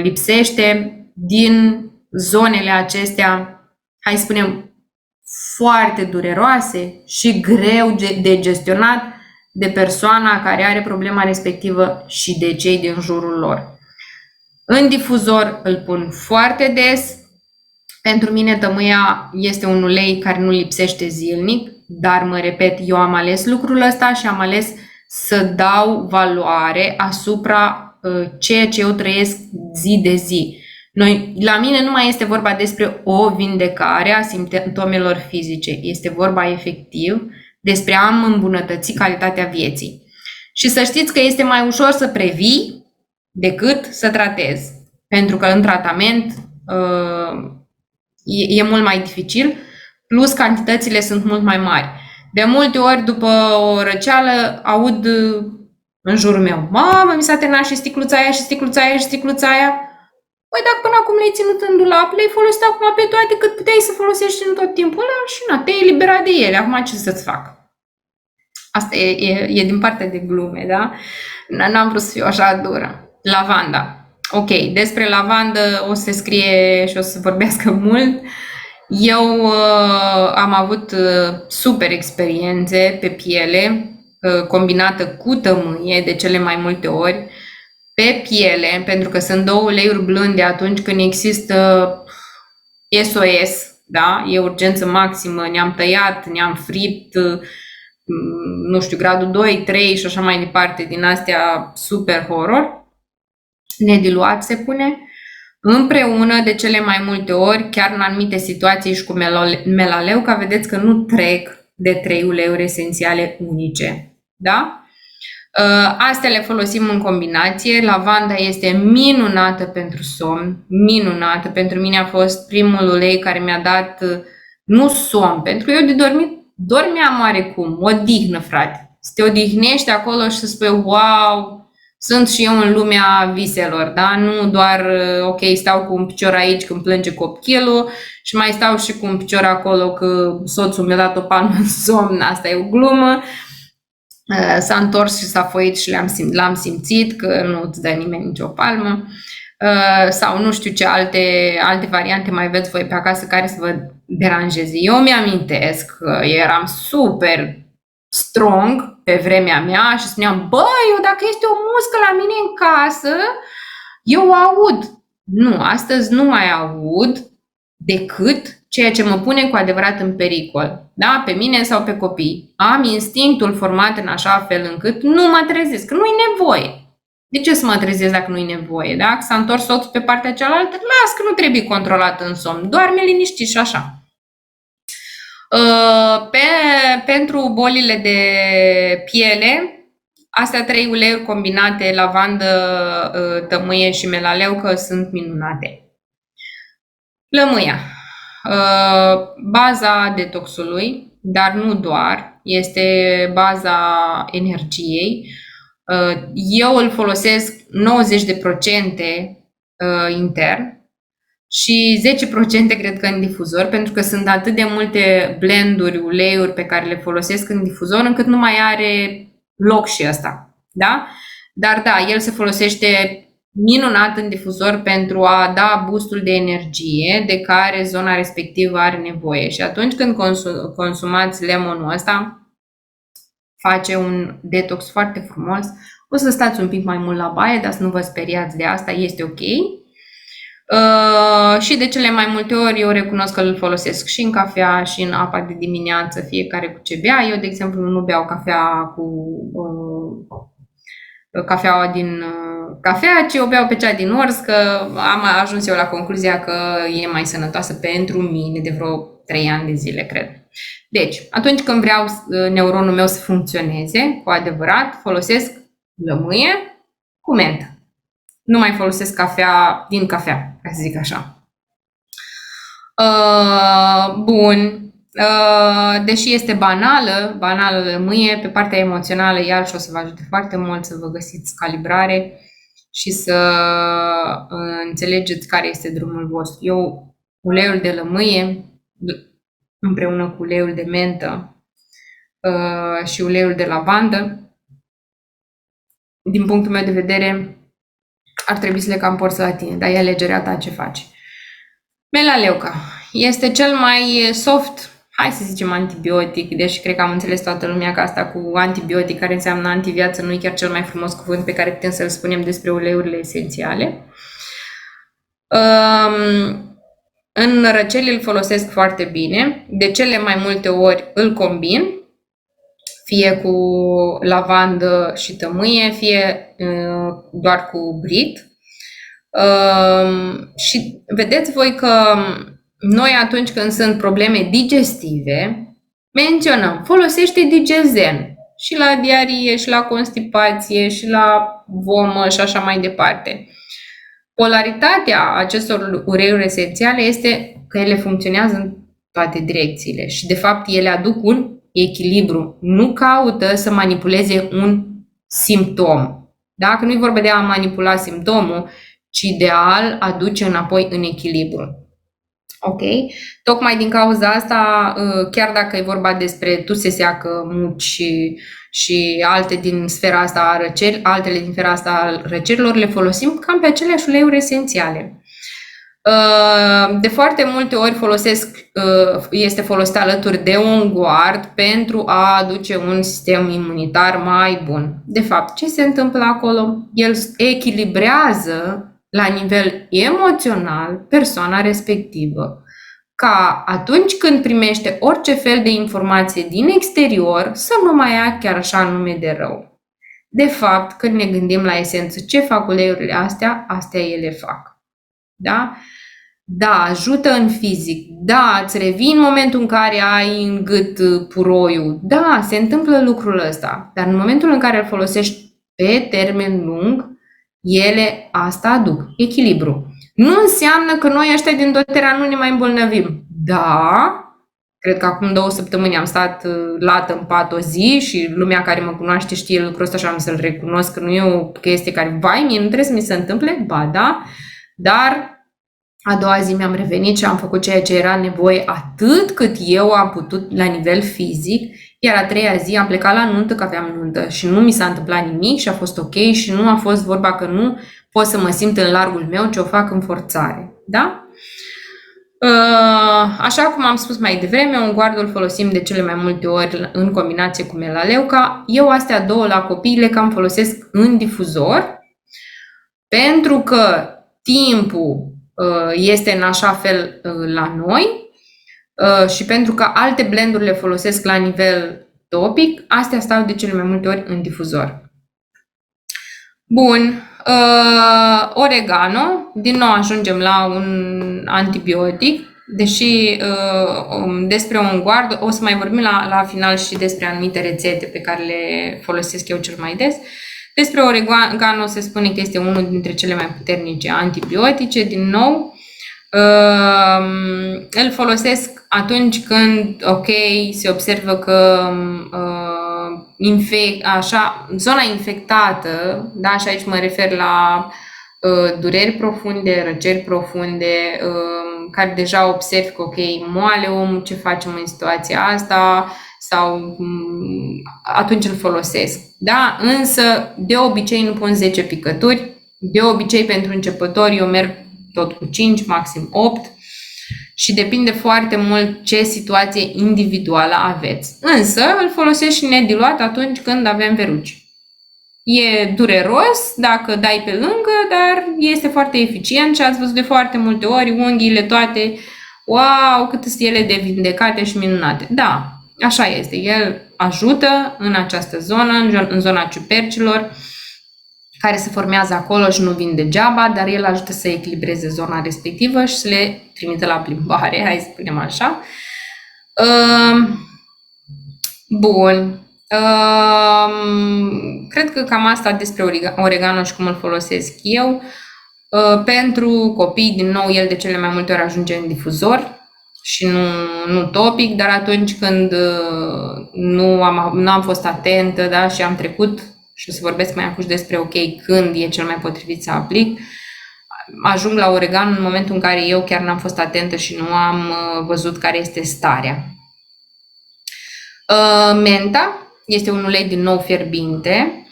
lipsește din zonele acestea, hai să spunem, foarte dureroase și greu de gestionat de persoana care are problema respectivă și de cei din jurul lor. În difuzor îl pun foarte des. Pentru mine tămâia este un ulei care nu lipsește zilnic, dar mă repet, eu am ales lucrul ăsta și am ales să dau valoare asupra ceea ce eu trăiesc zi de zi. La mine nu mai este vorba despre o vindecare a simptomelor fizice, este vorba efectiv despre a îmbunătăți calitatea vieții. Și să știți că este mai ușor să previi decât să tratezi, pentru că în tratament e mult mai dificil, plus cantitățile sunt mult mai mari. De multe ori, după o răceală, aud în jurul meu: mamă, mi s-a terminat și sticluța aia, și sticluța aia, și sticluța aia. Păi dacă până acum le-ai ținut în dulap, le-ai folosit acum pe toate cât puteai să folosești în tot timpul ăla și na, te-ai eliberat de ele. Acum ce să-ți fac? Asta e din partea de glume, da? N-am vrut să fiu așa dură. Lavanda. Ok, despre lavandă o să se scrie și o să vorbească mult. Eu am avut super experiențe pe piele, combinată cu tămâie de cele mai multe ori, pe piele, pentru că sunt două uleiuri blânde atunci când există SOS, da? E urgență maximă, ne-am tăiat, ne-am fript, nu știu, gradul 2, 3 și așa mai departe, din astea super horror. Nediluat se pune împreună de cele mai multe ori, chiar în anumite situații și cu melaleu, ca vedeți că nu trec de 3 uleiuri esențiale unice. Da? Astea le folosim în combinație. Lavanda este minunată pentru somn, minunată. Pentru mine a fost primul ulei care mi-a dat, nu somn, pentru că eu de dormit dormeam oarecum, odihnă, frate. Să te odihnești acolo și să spui, wow, sunt și eu în lumea viselor, da? Nu doar, ok, stau cu un picior aici când plânge copilul și mai stau și cu un picior acolo că soțul mi-a dat o palmă în somn, asta e o glumă. S-a întors și s-a foit și l-am simțit că nu îți dă nimeni nicio palmă. Sau nu știu ce alte variante mai aveți voi pe acasă care să vă deranjeze. Eu mi-amintesc că eram super strong pe vremea mea și spuneam, bă, eu dacă este o muscă la mine în casă, eu o aud. Nu, astăzi nu mai aud decât ceea ce mă pune cu adevărat în pericol, da? Pe mine sau pe copii. Am instinctul format în așa fel încât nu mă trezesc, că nu-i nevoie. De ce să mă trezesc dacă nu-i nevoie? Da? Că s-a întors soțul pe partea cealaltă, las că nu trebuie controlat în somn, doarme liniștit și așa. Pentru bolile de piele, astea 3 uleiuri combinate, lavandă, tămâie și melaleucă, sunt minunate. Lămâia. Baza detoxului, dar nu doar, este baza energiei. Eu îl folosesc 90% intern și 10% cred că în difuzor, pentru că sunt atât de multe blenduri, uleiuri pe care le folosesc în difuzor, încât nu mai are loc și ăsta. Da? Dar da, el se folosește minunat în difuzor pentru a da boostul de energie de care zona respectivă are nevoie. Și atunci când consumați lemonul ăsta, face un detox foarte frumos. O să stați un pic mai mult la baie, dar să nu vă speriați de asta, este ok. Și de cele mai multe ori eu recunosc că îl folosesc și în cafea și în apa de dimineață, fiecare cu ce bea. Eu, de exemplu, nu beau cafea cu cafeaua din cafea, ci o beau pe cea din ors, că am ajuns eu la concluzia că e mai sănătoasă pentru mine de vreo 3 ani de zile, cred. Deci, atunci când vreau neuronul meu să funcționeze cu adevărat, folosesc lămâie cu mentă. Nu mai folosesc cafea din cafea, ca să zic așa. Bun. Deși este banală lămâie, pe partea emoțională iarăși o să vă ajute foarte mult să vă găsiți calibrare și să înțelegeți care este drumul vostru. Eu, uleiul de lămâie, împreună cu uleiul de mentă și uleiul de lavandă, din punctul meu de vedere, ar trebui să le cam porți la tine, dar e alegerea ta ce faci. Melaleuca este cel mai soft, hai să zicem antibiotic, deși cred că am înțeles toată lumea că asta cu antibiotic, care înseamnă antiviață, nu e chiar cel mai frumos cuvânt pe care putem să-l spunem despre uleiurile esențiale. În răceli îl folosesc foarte bine, de cele mai multe ori îl combin, fie cu lavandă și tămâie, fie doar cu brit. Și vedeți voi că noi atunci când sunt probleme digestive, menționăm, folosește Digezen și la diarie, și la constipație, și la vomă și așa mai departe. Polaritatea acestor uleiuri esențiale este că ele funcționează în toate direcțiile și de fapt ele aduc un echilibru. Nu caută să manipuleze un simptom. Dacă nu e vorba de a manipula simptomul, ci de a-l aduce înapoi în echilibru. Ok? Tocmai din cauza asta, chiar dacă e vorba despre tuse seacă, muci și alte din sfera asta a răceri, altele din sfera asta a răcerilor, le folosim cam pe aceleași uleiuri esențiale. De foarte multe ori este folosit alături de un guard pentru a aduce un sistem imunitar mai bun. De fapt, ce se întâmplă acolo? El echilibrează la nivel emoțional persoana respectivă, ca atunci când primește orice fel de informație din exterior să nu mai ia chiar așa nume de rău. De fapt, când ne gândim la esență ce fac uleiurile astea, astea ele fac. Da? Da, ajută în fizic. Da, îți revii în momentul în care ai în gât puroiul. Da, se întâmplă lucrul ăsta. Dar în momentul în care îl folosești pe termen lung, ele asta aduc. Echilibru. Nu înseamnă că noi ăștia din Doterea nu ne mai îmbolnăvim. Da, cred că acum 2 săptămâni am stat lată în pat o zi și lumea care mă cunoaște știe lucrul ăsta și am să-l recunosc că nu e o chestie care, vai, mie nu trebuie să mi se întâmple, ba da, dar a doua zi mi-am revenit și am făcut ceea ce era nevoie atât cât eu am putut la nivel fizic, iar a treia zi am plecat la nuntă că aveam nuntă și nu mi s-a întâmplat nimic și a fost ok și nu a fost vorba că nu pot să mă simt în largul meu, ce o fac în forțare. Da? Așa cum am spus mai devreme, ungardul îl folosim de cele mai multe ori în combinație cu melaleuca. Eu astea două la copiile cam folosesc în difuzor pentru că timpul este în așa fel la noi și pentru că alte blenduri le folosesc la nivel topic, astea stau de cele mai multe ori în difuzor. Bun, oregano, din nou ajungem la un antibiotic, deși despre ungard, o să mai vorbim la final și despre anumite rețete pe care le folosesc eu cel mai des. Despre oregano se spune că este unul dintre cele mai puternice antibiotice, din nou. Îl folosesc atunci când, ok, se observă că zona infectată, da, și aici mă refer la dureri profunde, răceri profunde, care deja observ că, ok, moale omul, ce facem în situația asta, sau atunci îl folosesc. Da? Însă, de obicei nu pun 10 picături, de obicei pentru începători eu merg tot cu 5, maxim 8 și depinde foarte mult ce situație individuală aveți. Însă îl folosesc și nediluat atunci când avem verruci. E dureros dacă dai pe lângă, dar este foarte eficient și ați văzut de foarte multe ori unghiile toate, wow, cât sunt ele de vindecate și minunate. Da, așa este, el ajută în această zonă, în zona ciupercilor, care se formează acolo și nu vin degeaba, dar el ajută să echilibreze zona respectivă și să le trimită la plimbare, hai să spunem așa. Bun. Cred că cam asta despre oregano și cum îl folosesc eu. Pentru copii, din nou, el de cele mai multe ori ajunge în difuzor și nu topic, dar atunci când nu am fost atentă, da, și am trecut, și o să vorbesc mai acum despre, ok, când e cel mai potrivit să aplic, ajung la oregano în momentul în care eu chiar n-am fost atentă și nu am văzut care este starea. Menta este un ulei din nou fierbinte.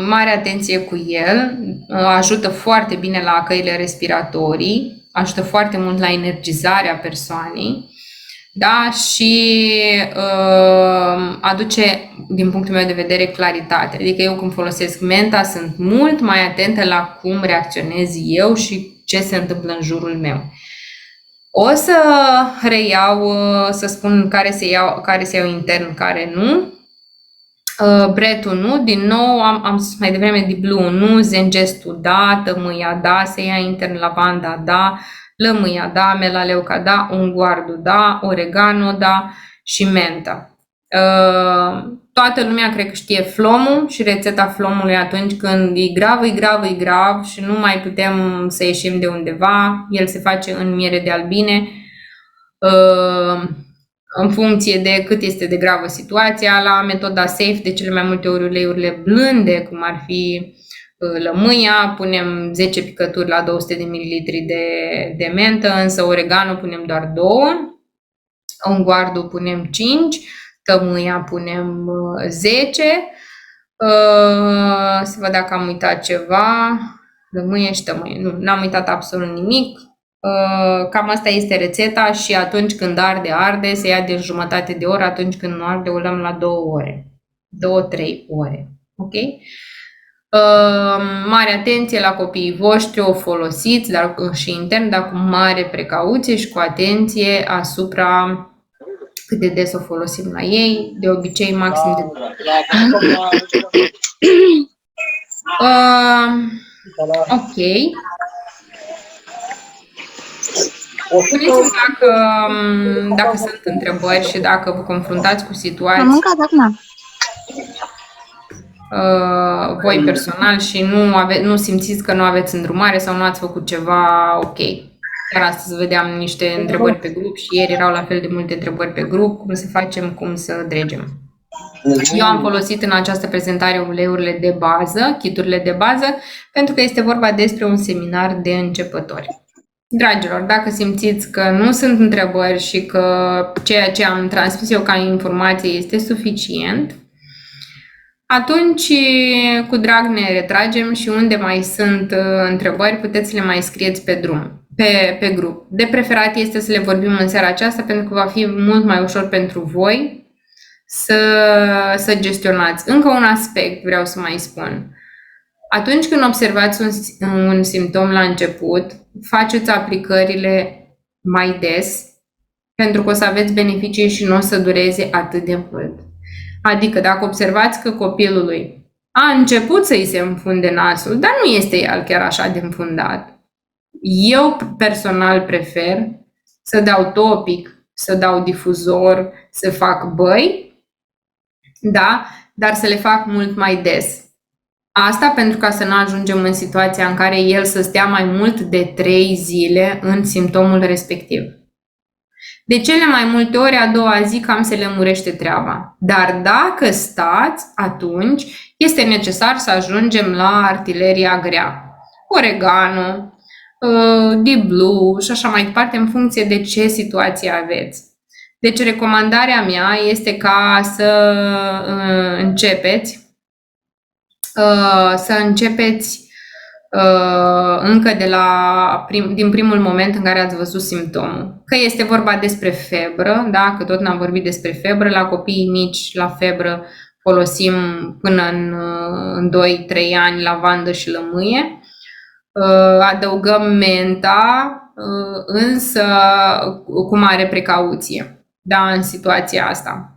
Mare atenție cu el, ajută foarte bine la căile respiratorii, ajută foarte mult la energizarea persoanei, da? Și aduce, din punctul meu de vedere, claritate. Adică eu când folosesc menta sunt mult mai atentă la cum reacționez eu și ce se întâmplă în jurul meu. O să reiau, să spun care se iau intern, care nu. Bretul nu, din nou am spus mai devreme Deep Blue nu, Zengestul da, tămâia da, se ia intern lavanda da, lămâia da, melaleuca da, unguardul da, oregano da și menta. Toată lumea cred că știe flomul și rețeta flomului atunci când e grav și nu mai putem să ieșim de undeva. El se face în miere de albine în funcție de cât este de gravă situația. La metoda SAFE, de cele mai multe ori uleiurile blânde, cum ar fi lămâia, punem 10 picături la 200 de ml de mentă, însă oregano punem doar 2, unguardul punem 5, tămâia punem 10. Să văd dacă am uitat ceva. Lămâie și tămâie. Nu, n-am uitat absolut nimic. Cam asta este rețeta și atunci când arde, se ia de jumătate de oră, atunci când nu arde o luăm la 2 ore. 2-3 ore. Ok? Mare atenție la copiii voștri, o folosiți dar și intern, dar cu mare precauție și cu atenție asupra cât de des o folosim la ei, de obicei maxim de... Ok. Spuneți-mi dacă sunt întrebări și dacă vă confruntați cu situații voi personal și nu simțiți că nu aveți îndrumare sau nu ați făcut ceva ok. Chiar astăzi vedeam niște întrebări pe grup și ieri erau la fel de multe întrebări pe grup, cum să facem, cum să dregem. Eu am folosit în această prezentare uleiurile de bază, kiturile de bază, pentru că este vorba despre un seminar de începători. Dragilor, dacă simțiți că nu sunt întrebări și că ceea ce am transmis eu ca informație este suficient, atunci cu drag ne retragem și unde mai sunt întrebări puteți să le mai scrieți pe drum, pe grup. De preferat este să le vorbim în seara aceasta pentru că va fi mult mai ușor pentru voi să gestionați. Încă un aspect vreau să mai spun. Atunci când observați un simptom la început, faceți aplicările mai des pentru că o să aveți beneficii și nu o să dureze atât de mult. Adică dacă observați că copilului a început să-i se înfunde nasul, dar nu este el chiar așa de înfundat, eu personal prefer să dau topic, să dau difuzor, să fac băi, da? Dar să le fac mult mai des. Asta pentru ca să nu ajungem în situația în care el să stea mai mult de 3 zile în simptomul respectiv. De cele mai multe ori, a doua zi cam se lămurește treaba. Dar dacă stați, atunci este necesar să ajungem la artileria grea. Oregano, deep blue și așa mai departe, în funcție de ce situație aveți. Deci recomandarea mea este ca să începeți încă din primul moment în care ați văzut simptomul. Că este vorba despre febră, da? Că tot n-am vorbit despre febră, la copiii mici la febră folosim până în 2-3 ani lavandă și lămâie. Adăugăm menta, însă cu mare precauție, da, în situația asta.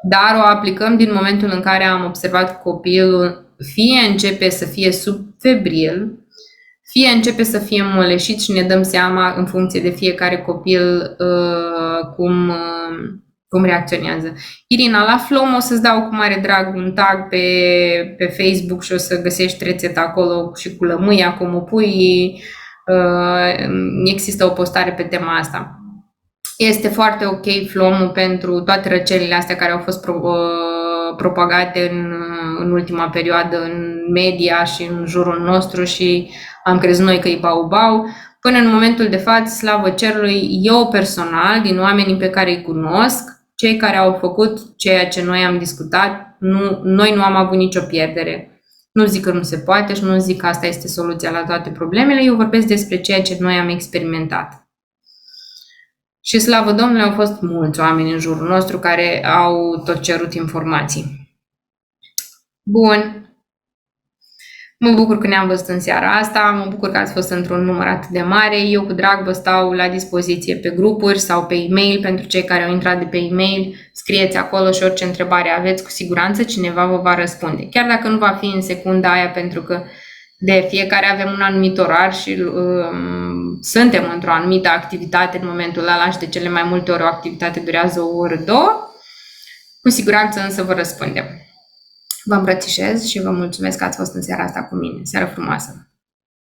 Dar o aplicăm din momentul în care am observat că copilul fie începe să fie subfebril, fie începe să fie moleșit și ne dăm seama în funcție de fiecare copil cum reacționează. Irina, la Flom o să-ți dau cu mare drag un tag pe Facebook și o să găsești rețeta acolo și cu lămâia, cum o pui. Există o postare pe tema asta. Este foarte ok Flomul pentru toate răcelile astea care au fost propagate în ultima perioadă în media și în jurul nostru și am crezut noi că e bau-bau. Până în momentul de față, slavă cerului, eu personal, din oamenii pe care îi cunosc, cei care au făcut ceea ce noi am discutat, noi nu am avut nicio pierdere. Nu zic că nu se poate și nu zic că asta este soluția la toate problemele, eu vorbesc despre ceea ce noi am experimentat. Și slavă Domnului, au fost mulți oameni în jurul nostru care au tot cerut informații. Bun. Mă bucur că ne-am văzut în seara asta, mă bucur că ați fost într-un număr atât de mare. Eu cu drag vă stau la dispoziție pe grupuri sau pe e-mail. Pentru cei care au intrat de pe e-mail, scrieți acolo și orice întrebare aveți, cu siguranță cineva vă va răspunde. Chiar dacă nu va fi în secunda aia, pentru că de fiecare avem un anumit orar și suntem într-o anumită activitate în momentul ăla și de cele mai multe ori o activitate durează o oră, două. Cu siguranță însă vă răspundem. Vă îmbrățișez și vă mulțumesc că ați fost în seara asta cu mine. Seară frumoasă!